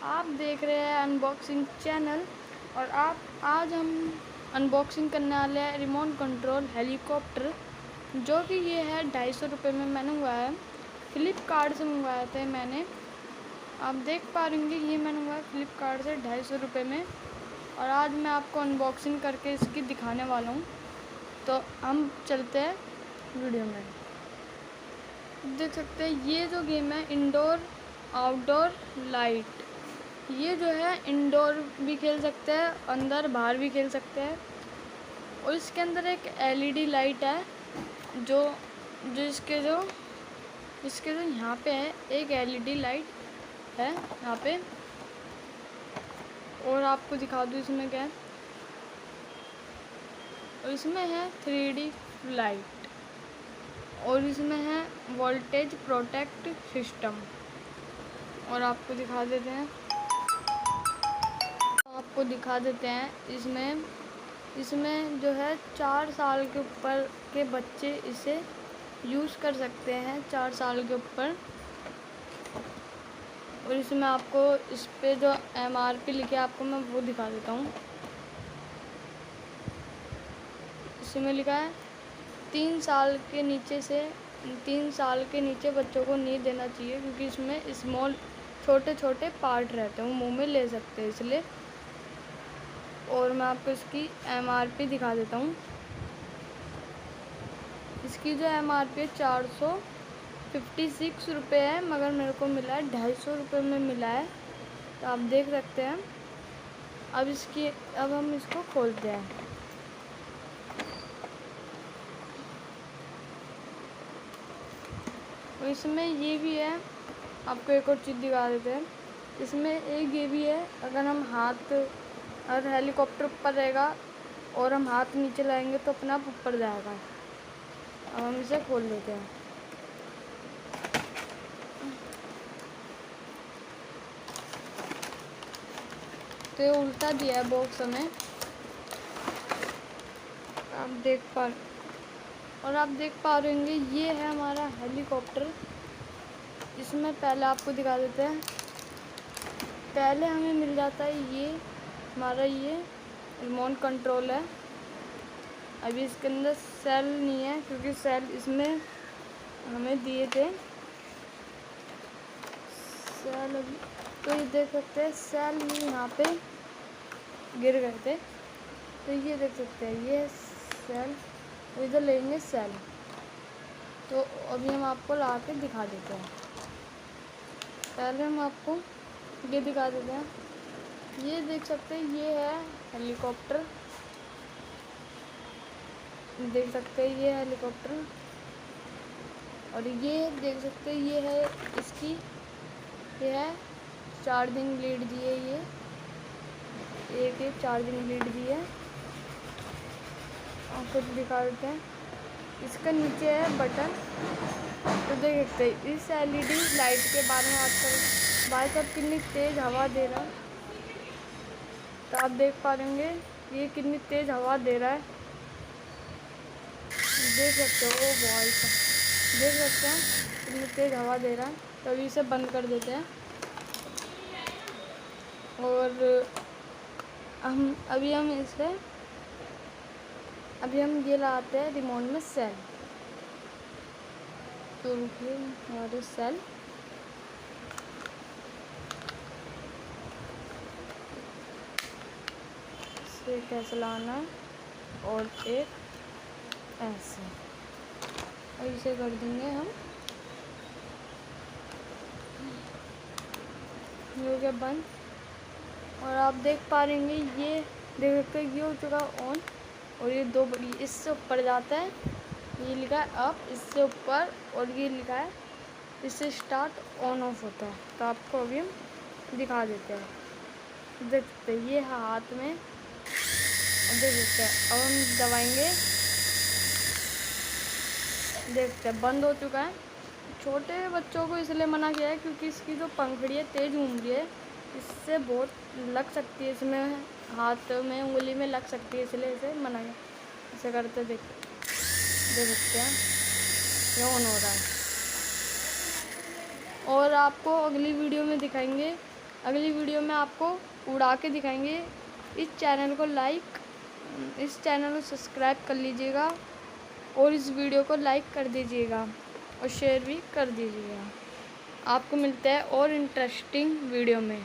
आप देख रहे हैं अनबॉक्सिंग चैनल। और आज हम अनबॉक्सिंग करने वाले हैं रिमोट कंट्रोल हेलीकॉप्टर, जो कि ये है 250 रुपये में मैंने मंगवाया है। फ्लिपकार्ट से मंगवाया था मैंने। आप देख पा रहे होंगे ये मैंने मंगवाया फ्लिपकार्ट से 250 रुपये में। और आज मैं आपको अनबॉक्सिंग करके इसकी दिखाने वाला हूँ। तो हम चलते हैं वीडियो में। देख सकते हैं ये जो गेम है इंडोर आउटडोर लाइट, ये जो है इंडोर भी खेल सकते हैं, अंदर बाहर भी खेल सकते हैं। और इसके अंदर एक एलईडी लाइट है जो जो इसके जो यहाँ पे है, एक एलईडी लाइट है यहाँ पे। और आपको दिखा दूँ इसमें क्या है। और इसमें है 3D लाइट, और इसमें है वोल्टेज प्रोटेक्ट सिस्टम। और आपको दिखा देते हैं इसमें जो है 4 साल के ऊपर के बच्चे इसे यूज़ कर सकते हैं, 4 साल के ऊपर। और इसमें आपको इस पे जो MRP लिखे आपको मैं वो दिखा देता हूँ। इसमें लिखा है 3 साल के नीचे बच्चों को नहीं देना चाहिए, क्योंकि इसमें स्मॉल छोटे छोटे पार्ट रहते हैं, वो मुंह में ले सकते हैं इसलिए। और मैं आपको इसकी MRP दिखा देता हूँ। इसकी जो MRP है 456 रुपये है, मगर मेरे को मिला है 250 रुपये में मिला है। तो आप देख सकते हैं। अब हम इसको खोलते हैं। और इसमें ये भी है, आपको एक और चीज़ दिखा देते हैं। इसमें एक ये भी है, अगर हेलीकॉप्टर ऊपर रहेगा और हम हाथ नीचे लाएंगे तो अपने आप ऊपर जाएगा। अब हम इसे खोल लेते हैं। तो ये उल्टा दिया है बॉक्स हमें, आप देख पा रहे होंगे ये है हमारा हेलीकॉप्टर। इसमें पहले आपको दिखा देते हैं। पहले हमें मिल जाता है ये रिमोट कंट्रोल है। अभी इसके अंदर सेल नहीं है, क्योंकि सेल इसमें हमें दिए थे सेल अभी। तो ये देख सकते हैं सेल ये यहाँ पे गिर गए थे। तो ये देख सकते हैं ये सेल, इधर लेंगे सेल। तो अभी हम आपको ला के दिखा देते हैं। पहले हम आपको ये दिखा देते हैं। ये देख सकते हैं ये है हेलीकॉप्टर, देख सकते हैं ये हेलीकॉप्टर। और ये देख सकते हैं ये है इसकी ये है चार्जिंग लीड दी है। ये एक चार्जिंग लीड दी है। आपको दिखा देते हैं। इसका नीचे है बटन। तो देख सकते हैं इस LED लाइट के बारे में आजकल भाई साहब कितनी तेज़ हवा दे रहा है। तो आप देख पा रहे होंगे ये कितनी तेज़ हवा दे रहा है, देख सकते हो भाई साहब, देख सकते हैं कितनी तेज़ हवा दे रहा है। तो अभी इसे बंद कर देते हैं। और अभी हम ये लाते हैं रिमोट में सेल। तो रुकिए हमारे सेल, इसे कैसे लाना है और एक ऐसे, और इसे कर देंगे हम ये हो गया बंद। और आप देख पा रहे हैं ये देख सकते हैं ये हो चुका ऑन। और ये दो बड़ी इससे ऊपर जाता है, ये लिखा है अप, इससे ऊपर। और ये लिखा है इससे स्टार्ट ऑन ऑफ होता है। तो आपको अभी हम दिखा देते हैं। देख सकते हैं ये है हाथ में, देख सकते हैं। अब हम दबाएंगे, देखते हैं बंद हो चुका है। छोटे बच्चों को इसलिए मना किया है क्योंकि इसकी जो पंखड़ी है तेज़ घूम रही है, इससे बहुत लग सकती है, इसमें हाथ में उंगली में लग सकती है, इसलिए इसे मना किया। इसे करते देख सकते हैं ये ऑन हो रहा है। और आपको अगली वीडियो में दिखाएंगे अगली वीडियो में आपको उड़ा के दिखाएंगे। इस चैनल को सब्सक्राइब कर लीजिएगा और इस वीडियो को लाइक कर दीजिएगा और शेयर भी कर दीजिएगा। आपको मिलते हैं और इंटरेस्टिंग वीडियो में।